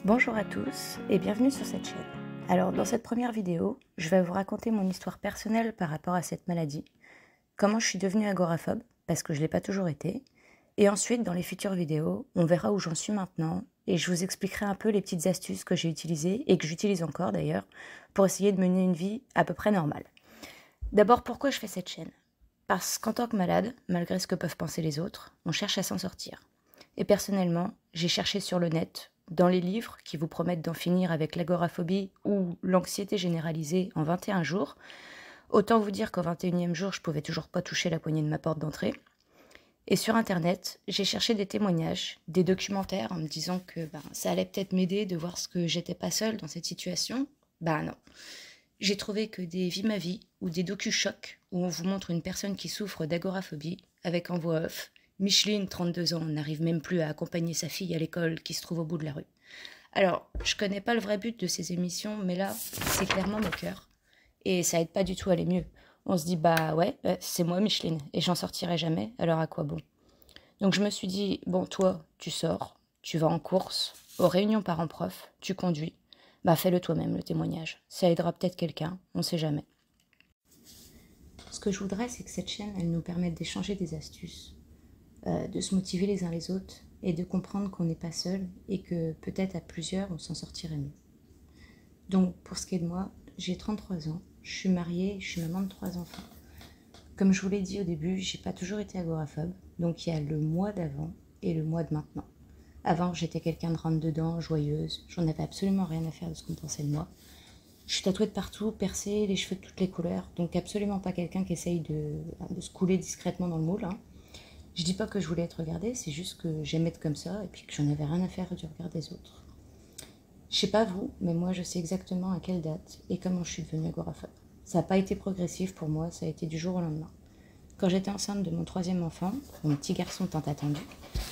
Bonjour à tous et bienvenue sur cette chaîne. Alors dans cette première vidéo, je vais vous raconter mon histoire personnelle par rapport à cette maladie, comment je suis devenue agoraphobe, parce que je ne l'ai pas toujours été, et ensuite dans les futures vidéos, on verra où j'en suis maintenant et je vous expliquerai un peu les petites astuces que j'ai utilisées et que j'utilise encore d'ailleurs pour essayer de mener une vie à peu près normale. D'abord, pourquoi je fais cette chaîne? Parce qu'en tant que malade, malgré ce que peuvent penser les autres, on cherche à s'en sortir. Et personnellement, j'ai cherché sur le net, dans les livres qui vous promettent d'en finir avec l'agoraphobie ou l'anxiété généralisée en 21 jours. Autant vous dire qu'au 21e jour, je pouvais toujours pas toucher la poignée de ma porte d'entrée. Et sur internet, j'ai cherché des témoignages, des documentaires en me disant que ça allait peut-être m'aider de voir ce que j'étais pas seule dans cette situation. Non. J'ai trouvé que des Vie ma vie ou des docu-chocs où on vous montre une personne qui souffre d'agoraphobie avec en voix off Micheline, 32 ans, n'arrive même plus à accompagner sa fille à l'école qui se trouve au bout de la rue. Alors, je connais pas le vrai but de ces émissions, mais là, c'est clairement moqueur. Et ça aide pas du tout à aller mieux. On se dit, c'est moi Micheline, et j'en sortirai jamais, alors à quoi bon? Donc je me suis dit, bon, toi, tu sors, tu vas en course, aux réunions parents-prof, tu conduis. Fais-le toi-même, le témoignage. Ça aidera peut-être quelqu'un, on sait jamais. Ce que je voudrais, c'est que cette chaîne, elle nous permette d'échanger des astuces, de se motiver les uns les autres et de comprendre qu'on n'est pas seul et que peut-être à plusieurs on s'en sortirait mieux. Donc pour ce qui est de moi, j'ai 33 ans, je suis mariée, je suis maman de 3 enfants. Comme je vous l'ai dit au début, j'ai pas toujours été agoraphobe, donc il y a le moi d'avant et le moi de maintenant. Avant, j'étais quelqu'un de rentre-dedans, joyeuse, j'en avais absolument rien à faire de ce qu'on pensait de moi. Je suis tatouée de partout, percée, les cheveux de toutes les couleurs, donc absolument pas quelqu'un qui essaye de se couler discrètement dans le moule. Je dis pas que je voulais être regardée, c'est juste que j'aimais être comme ça et puis que j'en avais rien à faire du regard des autres. Je sais pas vous, mais moi je sais exactement à quelle date et comment je suis devenue agoraphobe. Ça n'a pas été progressif pour moi, ça a été du jour au lendemain. Quand j'étais enceinte de mon 3e enfant, mon petit garçon tant attendu,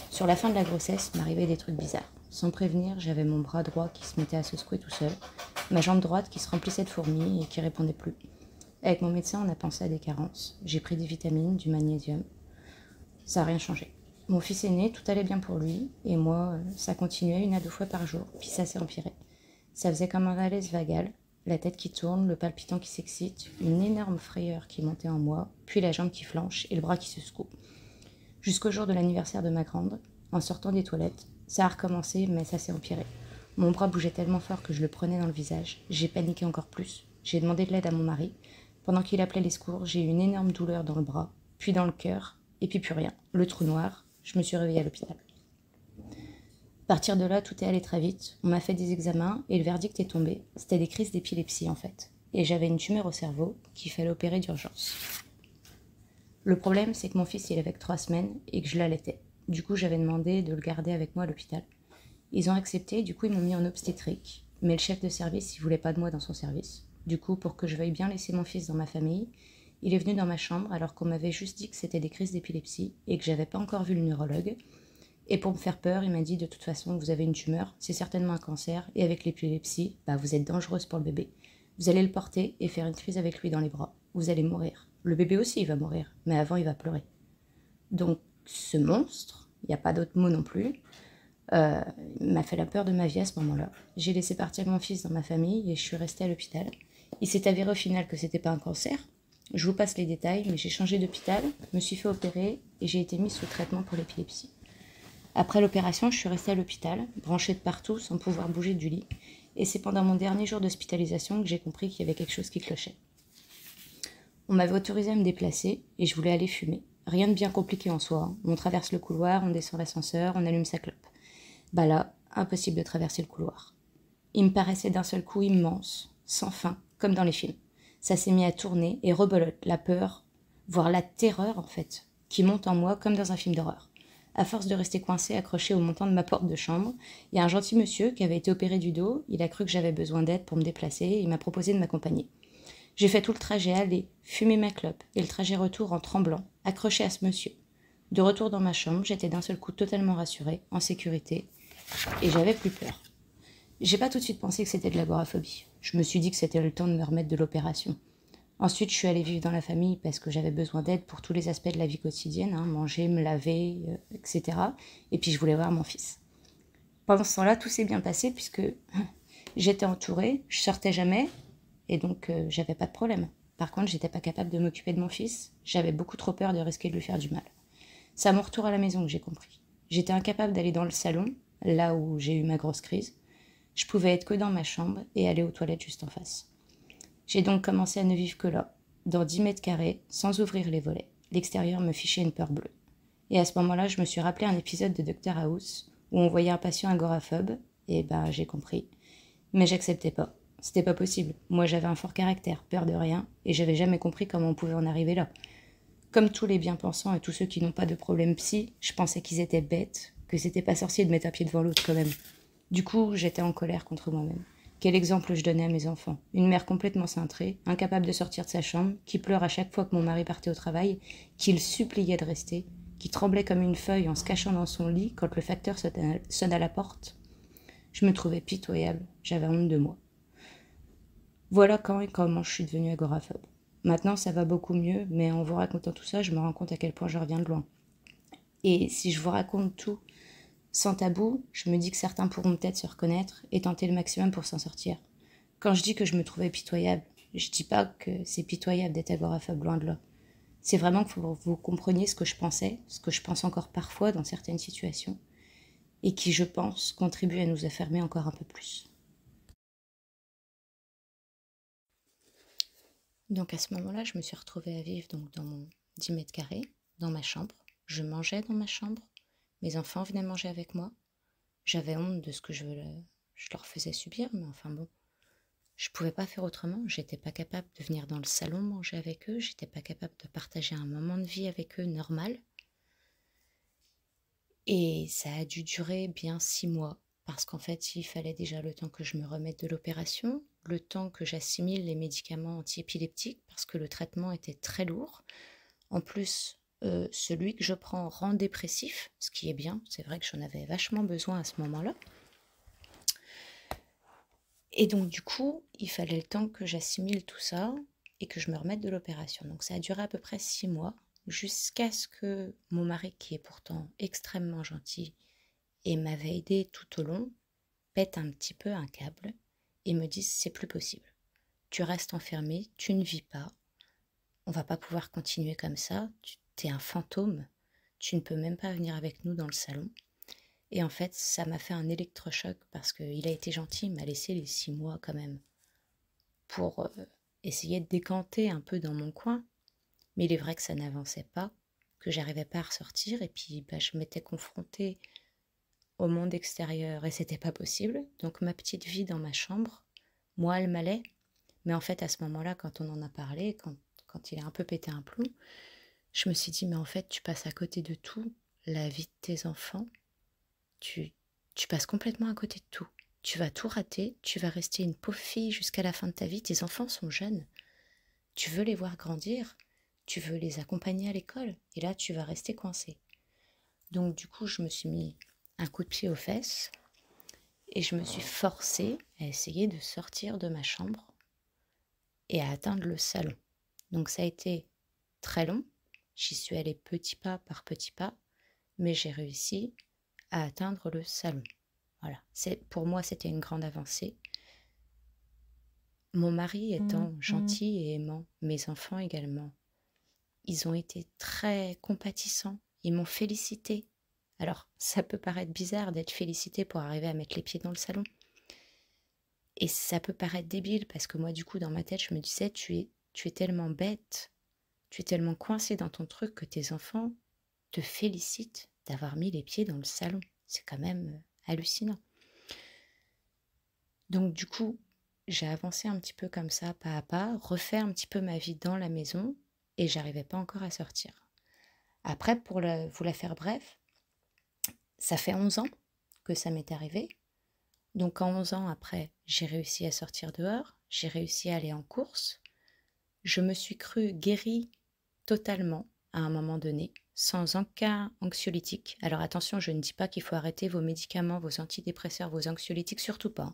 sur la fin de la grossesse, m'arrivaient des trucs bizarres. Sans prévenir, j'avais mon bras droit qui se mettait à se secouer tout seul, ma jambe droite qui se remplissait de fourmis et qui répondait plus. Avec mon médecin, on a pensé à des carences. J'ai pris des vitamines, du magnésium. Ça n'a rien changé. Mon fils est né, tout allait bien pour lui, et moi, ça continuait 1 à 2 fois par jour, puis ça s'est empiré. Ça faisait comme un malaise vagal, la tête qui tourne, le palpitant qui s'excite, une énorme frayeur qui montait en moi, puis la jambe qui flanche et le bras qui se secoue. Jusqu'au jour de l'anniversaire de ma grande, en sortant des toilettes, ça a recommencé, mais ça s'est empiré. Mon bras bougeait tellement fort que je le prenais dans le visage. J'ai paniqué encore plus. J'ai demandé de l'aide à mon mari. Pendant qu'il appelait les secours, j'ai eu une énorme douleur dans le bras, puis dans le cœur, et puis plus rien. Le trou noir, je me suis réveillée à l'hôpital. À partir de là, tout est allé très vite. On m'a fait des examens et le verdict est tombé. C'était des crises d'épilepsie en fait. Et j'avais une tumeur au cerveau qu'il fallait opérer d'urgence. Le problème, c'est que mon fils, il avait que 3 semaines et que je l'allaitais. Du coup, j'avais demandé de le garder avec moi à l'hôpital. Ils ont accepté, du coup, ils m'ont mis en obstétrique. Mais le chef de service, il voulait pas de moi dans son service. Du coup, pour que je veuille bien laisser mon fils dans ma famille, il est venu dans ma chambre alors qu'on m'avait juste dit que c'était des crises d'épilepsie et que j'avais pas encore vu le neurologue. Et pour me faire peur, il m'a dit de toute façon, vous avez une tumeur, c'est certainement un cancer, et avec l'épilepsie, vous êtes dangereuse pour le bébé. Vous allez le porter et faire une crise avec lui dans les bras. Vous allez mourir. Le bébé aussi, il va mourir, mais avant, il va pleurer. Donc, ce monstre, il n'y a pas d'autre mot non plus, m'a fait la peur de ma vie à ce moment-là. J'ai laissé partir mon fils dans ma famille et je suis restée à l'hôpital. Il s'est avéré au final que c'était pas un cancer. Je vous passe les détails, mais j'ai changé d'hôpital, me suis fait opérer et j'ai été mise sous traitement pour l'épilepsie. Après l'opération, je suis restée à l'hôpital, branchée de partout, sans pouvoir bouger du lit. Et c'est pendant mon dernier jour d'hospitalisation que j'ai compris qu'il y avait quelque chose qui clochait. On m'avait autorisé à me déplacer et je voulais aller fumer. Rien de bien compliqué en soi. On traverse le couloir, on descend l'ascenseur, on allume sa clope. Là, impossible de traverser le couloir. Il me paraissait d'un seul coup immense, sans fin, comme dans les films. Ça s'est mis à tourner et rebelote, la peur, voire la terreur en fait, qui monte en moi comme dans un film d'horreur. À force de rester coincé, accroché au montant de ma porte de chambre, il y a un gentil monsieur qui avait été opéré du dos, il a cru que j'avais besoin d'aide pour me déplacer et il m'a proposé de m'accompagner. J'ai fait tout le trajet aller, fumer ma clope et le trajet retour en tremblant, accroché à ce monsieur. De retour dans ma chambre, j'étais d'un seul coup totalement rassurée, en sécurité, et j'avais plus peur. J'ai pas tout de suite pensé que c'était de l'agoraphobie. Je me suis dit que c'était le temps de me remettre de l'opération. Ensuite, je suis allée vivre dans la famille parce que j'avais besoin d'aide pour tous les aspects de la vie quotidienne, manger, me laver, etc. Et puis je voulais voir mon fils. Pendant ce temps-là, tout s'est bien passé puisque j'étais entourée, je sortais jamais et donc j'avais pas de problème. Par contre, j'étais pas capable de m'occuper de mon fils, j'avais beaucoup trop peur de risquer de lui faire du mal. C'est à mon retour à la maison que j'ai compris. J'étais incapable d'aller dans le salon, là où j'ai eu ma grosse crise. Je pouvais être que dans ma chambre et aller aux toilettes juste en face. J'ai donc commencé à ne vivre que là, dans 10 mètres carrés, sans ouvrir les volets. L'extérieur me fichait une peur bleue. Et à ce moment-là, je me suis rappelé un épisode de Dr House où on voyait un patient agoraphobe, et ben j'ai compris. Mais j'acceptais pas. C'était pas possible. Moi j'avais un fort caractère, peur de rien, et j'avais jamais compris comment on pouvait en arriver là. Comme tous les bien-pensants et tous ceux qui n'ont pas de problème psy, je pensais qu'ils étaient bêtes, que c'était pas sorcier de mettre un pied devant l'autre quand même. Du coup, j'étais en colère contre moi-même. Quel exemple je donnais à mes enfants? Une mère complètement cintrée, incapable de sortir de sa chambre, qui pleure à chaque fois que mon mari partait au travail, qui le suppliait de rester, qui tremblait comme une feuille en se cachant dans son lit quand le facteur sonne à la porte. Je me trouvais pitoyable, j'avais honte de moi. Voilà quand et comment je suis devenue agoraphobe. Maintenant, ça va beaucoup mieux, mais en vous racontant tout ça, je me rends compte à quel point je reviens de loin. Et si je vous raconte tout sans tabou, je me dis que certains pourront peut-être se reconnaître et tenter le maximum pour s'en sortir. Quand je dis que je me trouvais pitoyable, je dis pas que c'est pitoyable d'être agoraphobe, loin de là. C'est vraiment que vous compreniez ce que je pensais, ce que je pense encore parfois dans certaines situations, et qui, je pense, contribue à nous affermer encore un peu plus. Donc à ce moment-là, je me suis retrouvée à vivre donc, dans mon 10 mètres carrés, dans ma chambre. Je mangeais dans ma chambre, mes enfants venaient manger avec moi. J'avais honte de ce que je leur faisais subir, mais enfin bon, je pouvais pas faire autrement. J'étais pas capable de venir dans le salon manger avec eux, j'étais pas capable de partager un moment de vie avec eux normal. Et ça a dû durer bien 6 mois, parce qu'en fait, il fallait déjà le temps que je me remette de l'opération, le temps que j'assimile les médicaments antiépileptiques, parce que le traitement était très lourd. En plus, celui que je prends rend dépressif, ce qui est bien, c'est vrai que j'en avais vachement besoin à ce moment-là. Et donc du coup, il fallait le temps que j'assimile tout ça et que je me remette de l'opération. Donc ça a duré à peu près 6 mois, jusqu'à ce que mon mari, qui est pourtant extrêmement gentil et m'avait aidé tout au long, pète un petit peu un câble et me dise c'est plus possible. Tu restes enfermé, tu ne vis pas, on va pas pouvoir continuer comme ça, tu es un fantôme, tu ne peux même pas venir avec nous dans le salon. Et en fait, ça m'a fait un électrochoc parce qu'il a été gentil, il m'a laissé les 6 mois quand même pour essayer de décanter un peu dans mon coin. Mais il est vrai que ça n'avançait pas, que j'arrivais pas à ressortir et puis je m'étais confrontée au monde extérieur et c'était pas possible. Donc ma petite vie dans ma chambre, moi elle m'allait. Mais en fait à ce moment-là, quand on en a parlé, quand il a un peu pété un plomb, je me suis dit mais en fait tu passes à côté de tout, la vie de tes enfants, tu passes complètement à côté de tout. Tu vas tout rater, tu vas rester une pauvre fille jusqu'à la fin de ta vie, tes enfants sont jeunes. Tu veux les voir grandir, tu veux les accompagner à l'école, et là tu vas rester coincé. Donc du coup je me suis mis un coup de pied aux fesses, et je me suis forcée à essayer de sortir de ma chambre et à atteindre le salon. Donc ça a été très long, j'y suis allée petit pas par petit pas, mais j'ai réussi à atteindre le salon. Voilà, pour moi c'était une grande avancée. Mon mari étant gentil et aimant, mes enfants également, ils ont été très compatissants, ils m'ont félicité. Alors, ça peut paraître bizarre d'être félicité pour arriver à mettre les pieds dans le salon. Et ça peut paraître débile parce que moi, du coup, dans ma tête, je me disais, tu es tellement bête, tu es tellement coincé dans ton truc que tes enfants te félicitent d'avoir mis les pieds dans le salon. C'est quand même hallucinant. Donc du coup, j'ai avancé un petit peu comme ça, pas à pas, refait un petit peu ma vie dans la maison et j'arrivais pas encore à sortir. Après, pour vous la faire bref, ça fait 11 ans que ça m'est arrivé. Donc en 11 ans après, j'ai réussi à sortir dehors, j'ai réussi à aller en course. Je me suis crue guérie totalement à un moment donné, sans aucun anxiolytique. Alors attention, je ne dis pas qu'il faut arrêter vos médicaments, vos antidépresseurs, vos anxiolytiques, surtout pas.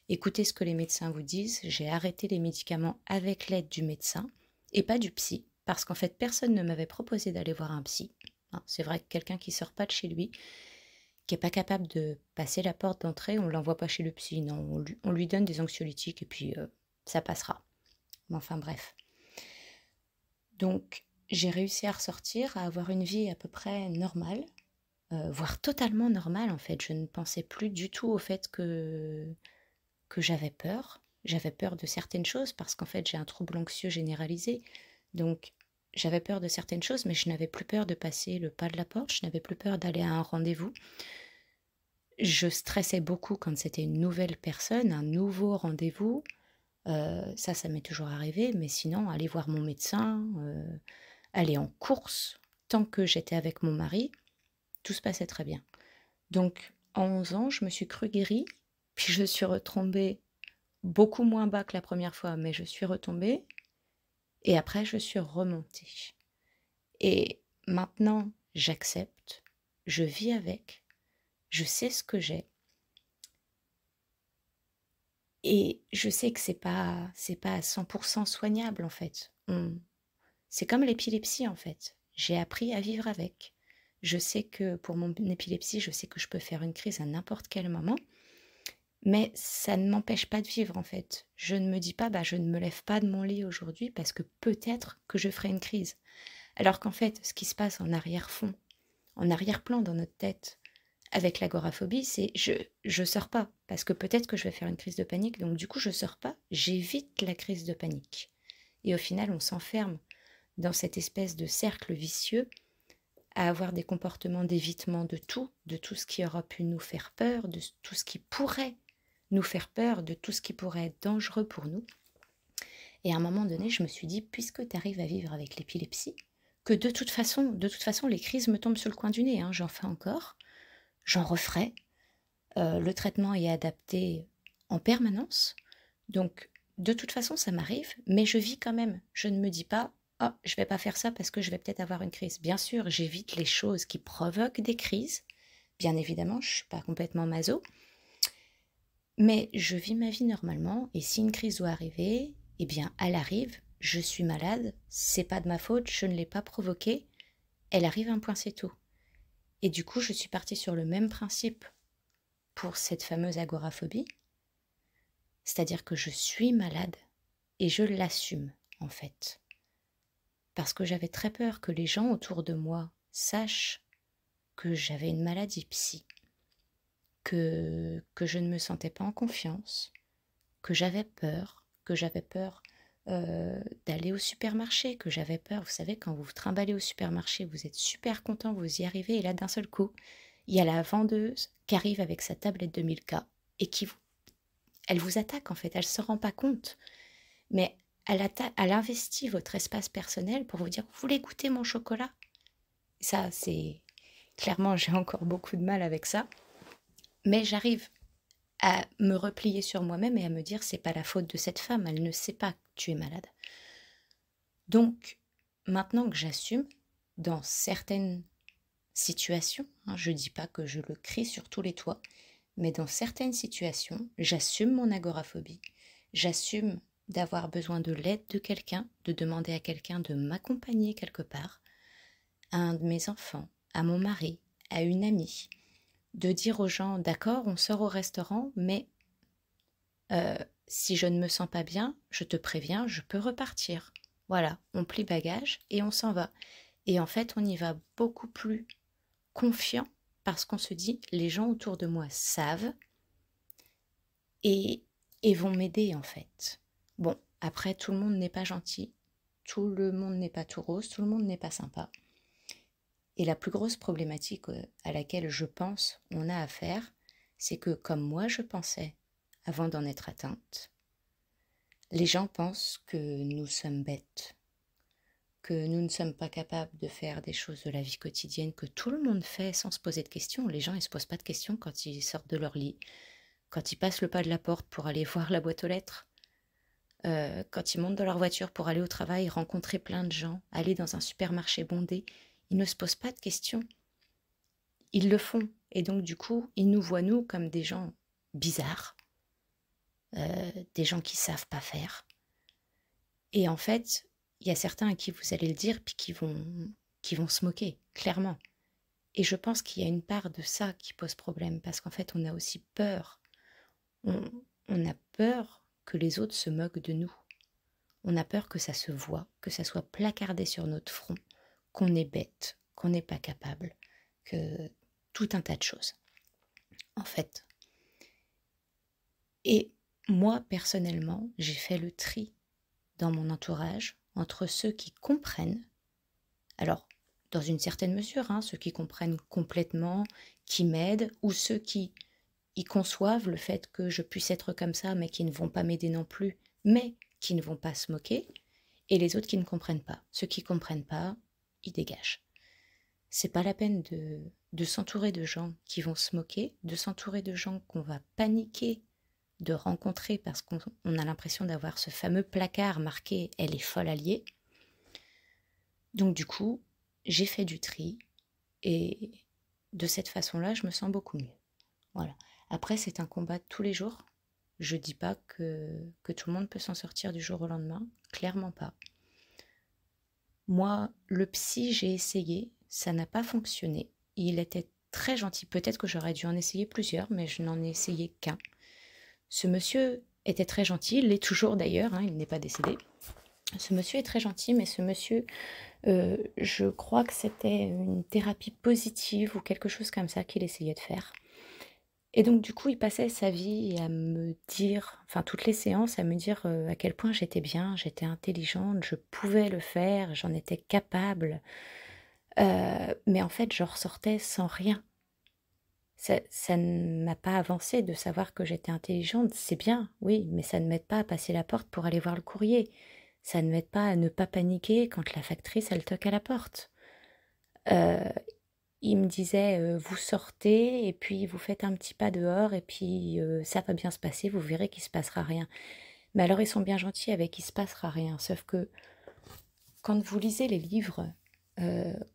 Écoutez ce que les médecins vous disent. J'ai arrêté les médicaments avec l'aide du médecin et pas du psy, parce qu'en fait, personne ne m'avait proposé d'aller voir un psy. C'est vrai que quelqu'un qui sort pas de chez lui, qui n'est pas capable de passer la porte d'entrée, on ne l'envoie pas chez le psy, non, on lui donne des anxiolytiques et puis ça passera. Mais enfin bref. Donc j'ai réussi à ressortir, à avoir une vie à peu près normale, voire totalement normale en fait. Je ne pensais plus du tout au fait que j'avais peur. J'avais peur de certaines choses parce qu'en fait j'ai un trouble anxieux généralisé. Donc j'avais peur de certaines choses, mais je n'avais plus peur de passer le pas de la porte, je n'avais plus peur d'aller à un rendez-vous. Je stressais beaucoup quand c'était une nouvelle personne, un nouveau rendez-vous. Ça m'est toujours arrivé, mais sinon, aller voir mon médecin, aller en course, tant que j'étais avec mon mari, tout se passait très bien. Donc, en 11 ans, je me suis crue guérie, puis je suis retombée beaucoup moins bas que la première fois, mais je suis retombée, et après, je suis remontée. Et maintenant, j'accepte, je vis avec, je sais ce que j'ai, et je sais que c'est pas à 100% soignable, en fait. C'est comme l'épilepsie, en fait. J'ai appris à vivre avec. Je sais que pour mon épilepsie, je sais que je peux faire une crise à n'importe quel moment, mais ça ne m'empêche pas de vivre, en fait. Je ne me dis pas, je ne me lève pas de mon lit aujourd'hui parce que peut-être que je ferai une crise. Alors qu'en fait, ce qui se passe en arrière-fond, en arrière-plan dans notre tête, avec l'agoraphobie, c'est je sors pas, parce que peut-être que je vais faire une crise de panique, donc du coup je sors pas, j'évite la crise de panique. Et au final, on s'enferme dans cette espèce de cercle vicieux à avoir des comportements d'évitement de tout ce qui aura pu nous faire peur, de tout ce qui pourrait nous faire peur, de tout ce qui pourrait être dangereux pour nous. Et à un moment donné, je me suis dit, puisque tu arrives à vivre avec l'épilepsie, que de toute façon, les crises me tombent sur le coin du nez, j'en fais encore, j'en referai. Le traitement est adapté en permanence. Donc, de toute façon, ça m'arrive, mais je vis quand même. Je ne me dis pas, oh, je ne vais pas faire ça parce que je vais peut-être avoir une crise. Bien sûr, j'évite les choses qui provoquent des crises. Bien évidemment, je ne suis pas complètement maso. Mais je vis ma vie normalement. Et si une crise doit arriver, eh bien, elle arrive. Je suis malade. C'est pas de ma faute. Je ne l'ai pas provoquée. Elle arrive, un point, c'est tout. Et du coup, je suis partie sur le même principe pour cette fameuse agoraphobie, c'est-à-dire que je suis malade et je l'assume en fait. Parce que j'avais très peur que les gens autour de moi sachent que j'avais une maladie psy, que je ne me sentais pas en confiance, que j'avais peur d'aller au supermarché, que j'avais peur, vous savez, quand vous vous trimballez au supermarché, vous êtes super content, vous y arrivez, et là d'un seul coup, il y a la vendeuse qui arrive avec sa tablette de Milka et elle vous attaque en fait, elle ne se rend pas compte, mais elle investit votre espace personnel pour vous dire, vous voulez goûter mon chocolat? Ça, c'est... Clairement, j'ai encore beaucoup de mal avec ça, mais j'arrive à me replier sur moi-même et à me dire, c'est pas la faute de cette femme, elle ne sait pas que tu es malade. Donc, maintenant que j'assume, dans certaines situations, je ne dis pas que je le crie sur tous les toits, mais dans certaines situations, j'assume mon agoraphobie, j'assume d'avoir besoin de l'aide de quelqu'un, de demander à quelqu'un de m'accompagner quelque part, à un de mes enfants, à mon mari, à une amie, de dire aux gens, d'accord, on sort au restaurant, mais si je ne me sens pas bien, je te préviens, je peux repartir. Voilà, on plie bagage et on s'en va. Et en fait, on y va beaucoup plus confiant parce qu'on se dit, les gens autour de moi savent et vont m'aider en fait. Bon, après, tout le monde n'est pas gentil, tout le monde n'est pas tout rose, tout le monde n'est pas sympa. Et la plus grosse problématique à laquelle je pense on a affaire, c'est que comme moi je pensais avant d'en être atteinte, les gens pensent que nous sommes bêtes, que nous ne sommes pas capables de faire des choses de la vie quotidienne que tout le monde fait sans se poser de questions. Les gens, ils ne se posent pas de questions quand ils sortent de leur lit, quand ils passent le pas de la porte pour aller voir la boîte aux lettres, quand ils montent dans leur voiture pour aller au travail, rencontrer plein de gens, aller dans un supermarché bondé. Ils ne se posent pas de questions. Ils le font. Et donc, du coup, ils nous voient, nous, comme des gens bizarres, des gens qui ne savent pas faire. Et en fait, il y a certains à qui vous allez le dire, puis qui vont se moquer, clairement. Et je pense qu'il y a une part de ça qui pose problème, parce qu'en fait, on a aussi peur. On, on a peur que les autres se moquent de nous. On a peur que ça se voie, que ça soit placardé sur notre front, qu'on est bête, qu'on n'est pas capable, que tout un tas de choses, en fait. Et moi, personnellement, j'ai fait le tri dans mon entourage entre ceux qui comprennent, alors dans une certaine mesure, ceux qui comprennent complètement, qui m'aident, ou ceux qui y conçoivent le fait que je puisse être comme ça, mais qui ne vont pas m'aider non plus, mais qui ne vont pas se moquer, et les autres qui ne comprennent pas. Ceux qui ne comprennent pas, ils dégagent. C'est pas la peine de s'entourer de gens qui vont se moquer, de s'entourer de gens qu'on va paniquer de rencontrer parce qu'on a l'impression d'avoir ce fameux placard marqué « Elle est folle alliée ». Donc du coup, j'ai fait du tri et de cette façon-là, je me sens beaucoup mieux. Voilà. Après, c'est un combat de tous les jours. Je dis pas que tout le monde peut s'en sortir du jour au lendemain, clairement pas. Moi, le psy, j'ai essayé, ça n'a pas fonctionné. Il était très gentil, peut-être que j'aurais dû en essayer plusieurs, mais je n'en ai essayé qu'un. Ce monsieur était très gentil, il l'est toujours d'ailleurs, il n'est pas décédé. Ce monsieur est très gentil, mais ce monsieur, je crois que c'était une thérapie positive ou quelque chose comme ça qu'il essayait de faire. Et donc du coup, il passait sa vie à me dire, enfin toutes les séances, à me dire à quel point j'étais bien, j'étais intelligente, je pouvais le faire, j'en étais capable. Mais en fait, je ressortais sans rien. Ça ne m'a pas avancé de savoir que j'étais intelligente, c'est bien, oui, mais ça ne m'aide pas à passer la porte pour aller voir le courrier. Ça ne m'aide pas à ne pas paniquer quand la factrice, elle toque à la porte. Euh, il me disait, vous sortez et puis vous faites un petit pas dehors et puis ça va bien se passer, vous verrez qu'il ne se passera rien. Mais alors ils sont bien gentils avec il ne se passera rien, sauf que quand vous lisez les livres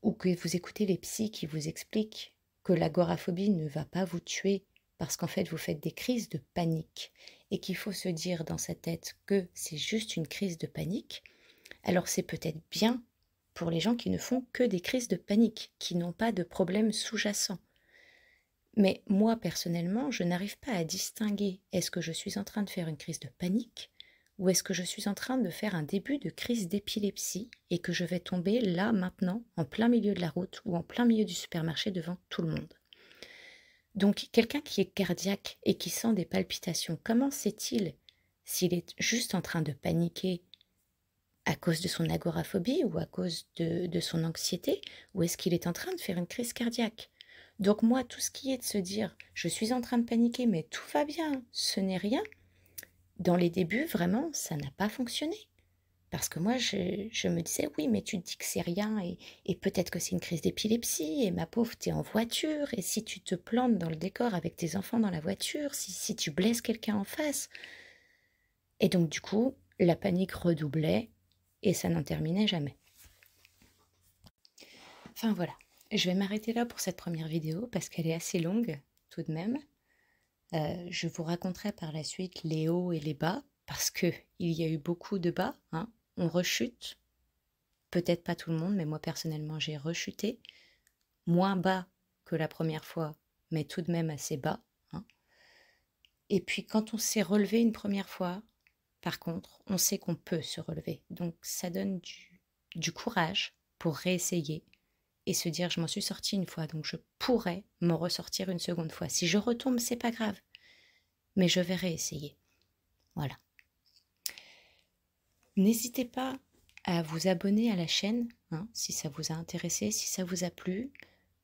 ou que vous écoutez les psys qui vous expliquent que l'agoraphobie ne va pas vous tuer parce qu'en fait vous faites des crises de panique et qu'il faut se dire dans sa tête que c'est juste une crise de panique, alors c'est peut-être bien pour les gens qui ne font que des crises de panique, qui n'ont pas de problème sous-jacent. Mais moi personnellement, je n'arrive pas à distinguer est-ce que je suis en train de faire une crise de panique ou est-ce que je suis en train de faire un début de crise d'épilepsie et que je vais tomber là, maintenant, en plein milieu de la route ou en plein milieu du supermarché devant tout le monde. Donc, quelqu'un qui est cardiaque et qui sent des palpitations, comment sait-il s'il est juste en train de paniquer à cause de son agoraphobie ou à cause de son anxiété, ou est-ce qu'il est en train de faire une crise cardiaque? Donc moi, tout ce qui est de se dire « je suis en train de paniquer, mais tout va bien, ce n'est rien », dans les débuts, vraiment, ça n'a pas fonctionné. Parce que moi, je me disais, oui, mais tu te dis que c'est rien, et peut-être que c'est une crise d'épilepsie, et ma pauvre, t'es en voiture, et si tu te plantes dans le décor avec tes enfants dans la voiture, si tu blesses quelqu'un en face. Et donc, du coup, la panique redoublait, et ça n'en terminait jamais. Enfin voilà, je vais m'arrêter là pour cette première vidéo, parce qu'elle est assez longue, tout de même. Je vous raconterai par la suite les hauts et les bas, parce qu'il y a eu beaucoup de bas, on rechute, peut-être pas tout le monde, mais moi personnellement j'ai rechuté, moins bas que la première fois, mais tout de même assez bas. Et puis quand on s'est relevé une première fois, par contre, on sait qu'on peut se relever. Donc ça donne du courage pour réessayer et se dire je m'en suis sortie une fois, donc je pourrais m'en ressortir une seconde fois. Si je retombe, c'est pas grave, mais je vais réessayer. Voilà. N'hésitez pas à vous abonner à la chaîne, si ça vous a intéressé, si ça vous a plu,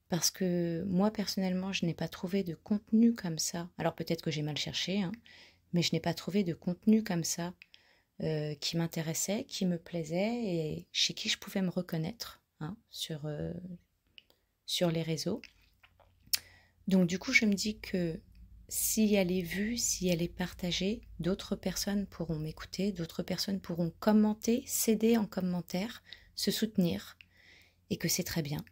parce que moi, personnellement, je n'ai pas trouvé de contenu comme ça. Alors peut-être que j'ai mal cherché, mais je n'ai pas trouvé de contenu comme ça qui m'intéressait, qui me plaisait et chez qui je pouvais me reconnaître sur les réseaux. Donc du coup, je me dis que si elle est vue, si elle est partagée, d'autres personnes pourront m'écouter, d'autres personnes pourront commenter, s'aider en commentaire, se soutenir, et que c'est très bien.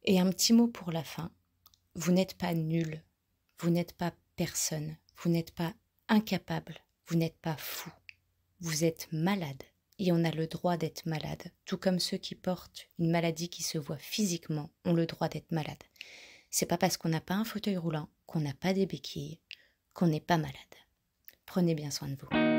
Et un petit mot pour la fin, vous n'êtes pas nul, vous n'êtes pas personne, vous n'êtes pas incapable, vous n'êtes pas fou, vous êtes malade, et on a le droit d'être malade, tout comme ceux qui portent une maladie qui se voit physiquement ont le droit d'être malades. C'est pas parce qu'on n'a pas un fauteuil roulant, qu'on n'a pas des béquilles, qu'on n'est pas malade. Prenez bien soin de vous.